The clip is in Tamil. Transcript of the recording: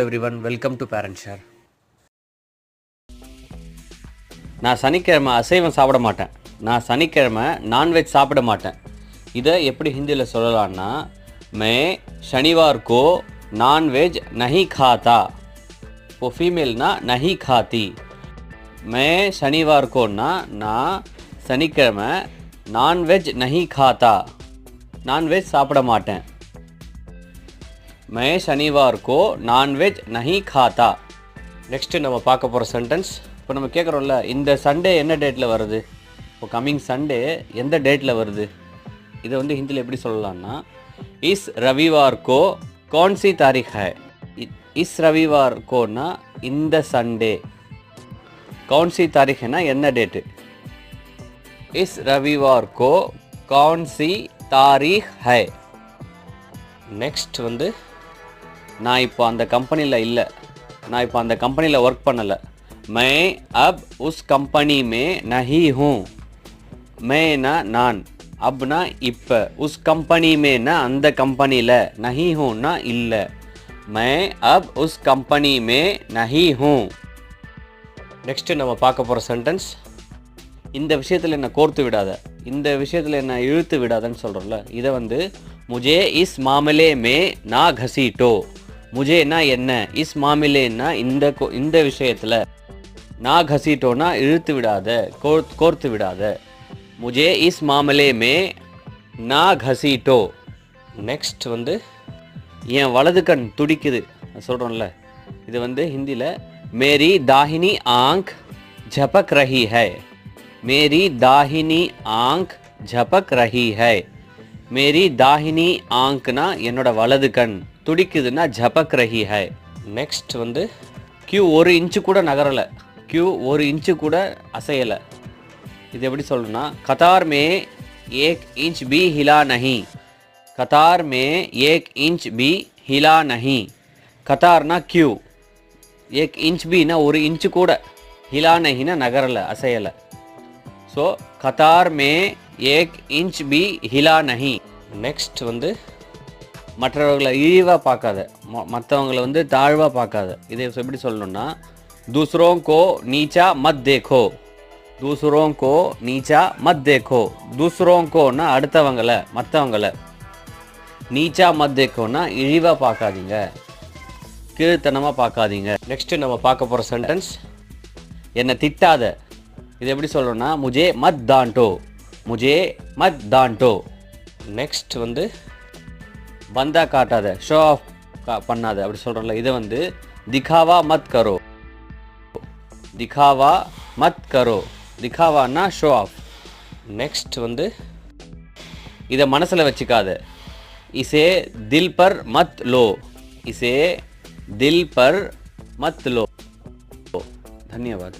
everyone, welcome to Parent Share. நான் சனிக்கிழமை அசைவம் சாப்பிட மாட்டேன். நான் சனிக்கிழமை நான்வெஜ் சாப்பிட மாட்டேன். இதை எப்படி ஹிந்தியில் சொல்லலாம்னா मैं शनिवार को नॉनवेज नहीं खाता. वो फीमेल ना नहीं खाती. मैं शनिवार को ना சனிக்கிழமை நான்வெஜ் नहीं खाता. நான்வெஜ் சாப்பிட மாட்டேன். मैं शनिवार को नॉनवेज नहीं खाता. நெக்ஸ்ட்டு நம்ம பார்க்க போகிற சென்டென்ஸ். இப்போ நம்ம கேட்குறோம்ல, இந்த சண்டே என்ன டேட்டில் வருது, இப்போ கம்மிங் சண்டே எந்த டேட்டில் வருது, இதை வந்து ஹிந்தியில் எப்படி சொல்லலாம்னா इस रविवार को कौन सी तारीख है. इस रविवार को ना இந்த சண்டே, कौन सी तारीख है ना என்ன டேட்டு. इस रविवार को कौन सी तारीख है. நெக்ஸ்ட் வந்து நான் இப்போ அந்த கம்பெனியில் இல்லை, நான் இப்போ அந்த கம்பெனியில் ஒர்க் பண்ணலை. मैं अब उस कंपनी में नहीं हूँ. मैं ना நான், அப்னா இப்போ, उस कंपनी में ना அந்த கம்பெனியில், नहीं हूँ ना இல்லை. मैं अब उस कंपनी में नहीं हूँ. நெக்ஸ்ட்டு நம்ம பார்க்க போகிற சென்டென்ஸ். இந்த விஷயத்தில் என்னை கோர்த்து விடாத, இந்த விஷயத்தில் என்னை இழுத்து விடாதன்னு சொல்கிறோம்ல, இதை வந்து मुझे इस मामले में ना घसीटो. मुझे ना என்ன, इस मामले ना இந்த விஷயத்தில், ना घसीटोனா இழுத்து விடாத, கோர்த்து விடாத. मुझे इस मामले में ना घसीटो. நெக்ஸ்ட் வந்து என் வலது கண் துடிக்குது சொல்கிறோம்ல, இது வந்து ஹிந்தியில் मेरी दाहिनी आँख झपक रही है. मेरी दाहिनी आँख झपक रही है. मेरी दाहिनी आँखना என்னோட வலது கண், துடிக்குதுன்னா झपक रही है. நெக்ஸ்ட் வந்து क्यों ஒரு இன்ச்சு கூட நகரலை, क्यों ஒரு இன்ச்சு கூட அசையலை. இது எப்படி சொல்லணும்னா कतार में एक इंच भी हिला नहीं. कतार में एक इंच भी हिला नहीं. कतारना क्यों, एक इंच भी ना ஒரு இன்ச்சு கூட, हिला नहीं ना நகரலை, அசையலை. ஸோ कतार में एक इंच भी हिला नहीं. நெக்ஸ்ட் வந்து மற்றவர்களை இழிவாக பார்க்காத, மற்றவங்களை வந்து தாழ்வாக பார்க்காத. இதை எப்படி சொல்லணும்னா दूसरों को नीचा मत देखो. दूसरों को नीचा मत देखो. दूसरों को ना அடுத்தவங்களை, மற்றவங்களை, நீச்சா மத் தேக்கோன்னா இழிவாக பார்க்காதீங்க, கீழ்த்தனமாக பார்க்காதீங்க. நெக்ஸ்ட்டு நம்ம பார்க்க போகிற சென்டென்ஸ். என்னை திட்டாத, இது எப்படி சொல்லணும்னா मुझे मत डांटो. मुझे मत डांटो. நெக்ஸ்ட் வந்து பந்தா காட்டாத, ஷோ ஆஃப் பண்ணாத அப்படி சொல்கிறோம்ல, இதை வந்து திகாவா மத் கரோ. திகாவா மத் கரோ. திகாவான்னா ஷோ ஆஃப். நெக்ஸ்ட் வந்து இதை மனசில் வச்சுக்காத, இசே தில் பர் மத் லோ. இசே தில் பர் மத் லோ. धन्यवाद.